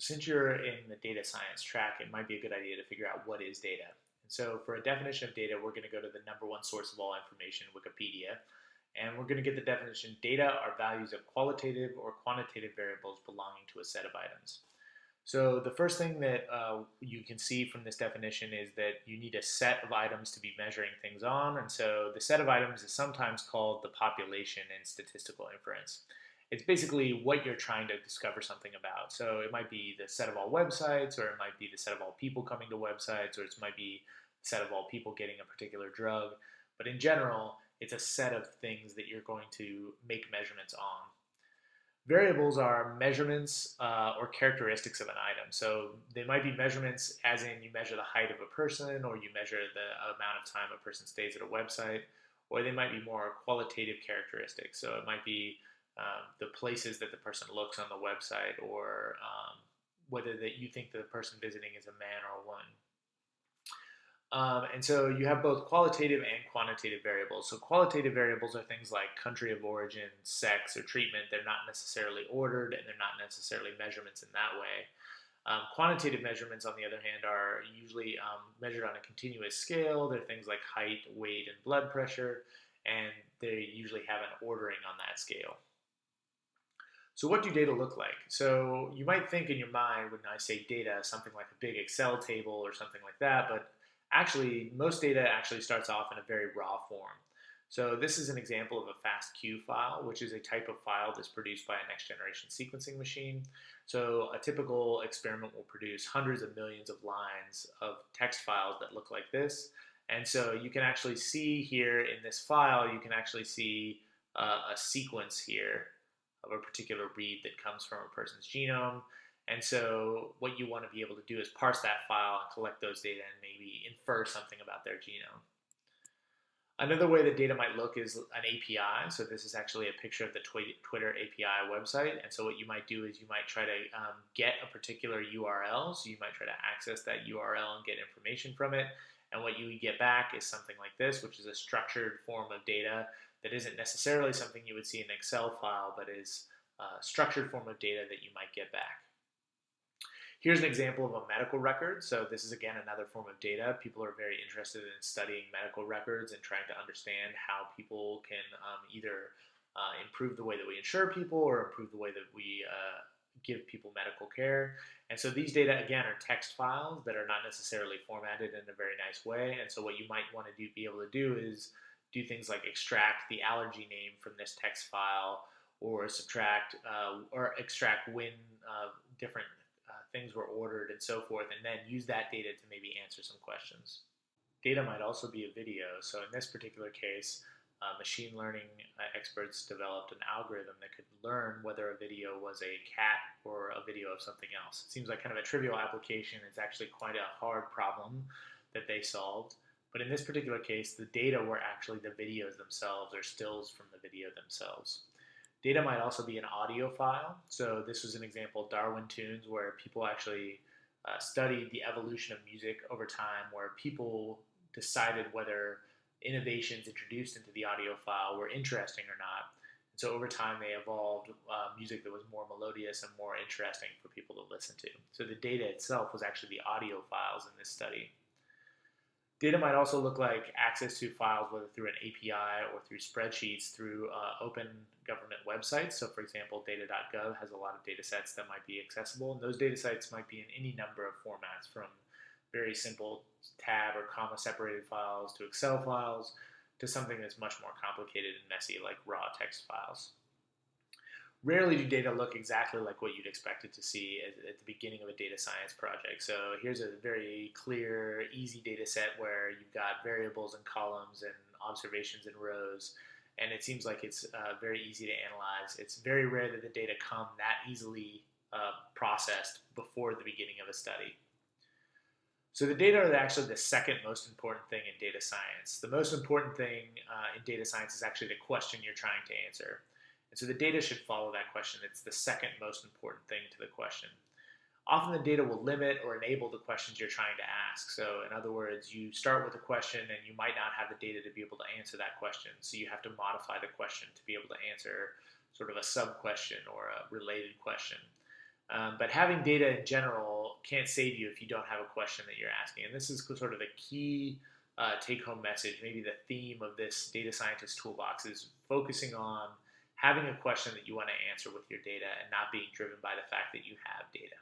since you're in the data science track, it might be a good idea to figure out what is data. And so for a definition of data, we're going to go to the number one source of all information, Wikipedia. And we're going to get the definition: data are values of qualitative or quantitative variables belonging to a set of items. So the first thing that you can see from this definition is that you need a set of items to be measuring things on. And so the set of items is sometimes called the population in statistical inference. It's basically what you're trying to discover something about. So it might be the set of all websites, or it might be the set of all people coming to websites, or it might be the set of all people getting a particular drug. But in general, it's a set of things that you're going to make measurements on. Variables are measurements or characteristics of an item. So they might be measurements as in you measure the height of a person, or you measure the amount of time a person stays at a website, or they might be more qualitative characteristics. So it might be the places that the person looks on the website, or whether that you think the person visiting is a man or a woman. And so you have both qualitative and quantitative variables. So qualitative variables are things like country of origin, sex, or treatment. They're not necessarily ordered, and they're not necessarily measurements in that way. Quantitative measurements, on the other hand, are usually measured on a continuous scale. They're things like height, weight, and blood pressure, and they usually have an ordering on that scale. So what do data look like? So you might think in your mind when I say data, something like a big Excel table or something like that, but actually most data actually starts off in a very raw form. So this is an example of a FASTQ file, which is a type of file that's produced by a next generation sequencing machine. So a typical experiment will produce hundreds of millions of lines of text files that look like this. And so you can actually see here in this file, you can actually see a sequence here of a particular read that comes from a person's genome. And so what you want to be able to do is parse that file and collect those data and maybe infer something about their genome. Another way that data might look is an API. So this is actually a picture of the Twitter API website. And so what you might do is you might try to get a particular URL. So you might try to access that URL and get information from it. And what you would get back is something like this, which is a structured form of data that isn't necessarily something you would see in an Excel file, but is a structured form of data that you might get back. Here's an example of a medical record. So this is, again, another form of data. People are very interested in studying medical records and trying to understand how people can either improve the way that we insure people or improve the way that we give people medical care. And so these data, again, are text files that are not necessarily formatted in a very nice way. And so what you might want to be able to do is do things like extract the allergy name from this text file, or subtract or extract when different things were ordered and so forth, and then use that data to maybe answer some questions. Data might also be a video. So in this particular case, machine learning experts developed an algorithm that could learn whether a video was a cat or a video of something else. It seems like kind of a trivial application. It's actually quite a hard problem that they solved. But in this particular case, the data were actually the videos themselves, or stills from the video themselves. Data might also be an audio file. So this was an example of Darwin Tunes, where people actually studied the evolution of music over time, where people decided whether innovations introduced into the audio file were interesting or not. And so over time, they evolved music that was more melodious and more interesting for people to listen to. So the data itself was actually the audio files in this study. Data might also look like access to files, whether through an API or through spreadsheets, through open government websites. So for example, data.gov has a lot of data sets that might be accessible, and those data sets might be in any number of formats, from very simple tab or comma separated files to Excel files to something that's much more complicated and messy, like raw text files. Rarely do data look exactly like what you'd expect it to see at the beginning of a data science project. So here's a very clear, easy data set where you've got variables in columns and observations in rows, and it seems like it's very easy to analyze. It's very rare that the data come that easily processed before the beginning of a study. So the data are actually the second most important thing in data science. The most important thing in data science is actually the question you're trying to answer. And so the data should follow that question. It's the second most important thing to the question. Often the data will limit or enable the questions you're trying to ask. So in other words, you start with a question and you might not have the data to be able to answer that question. So you have to modify the question to be able to answer sort of a sub-question or a related question. But having data in general can't save you if you don't have a question that you're asking. And this is sort of the key take home message, maybe the theme of this data scientist toolbox is focusing on having a question that you want to answer with your data and not being driven by the fact that you have data.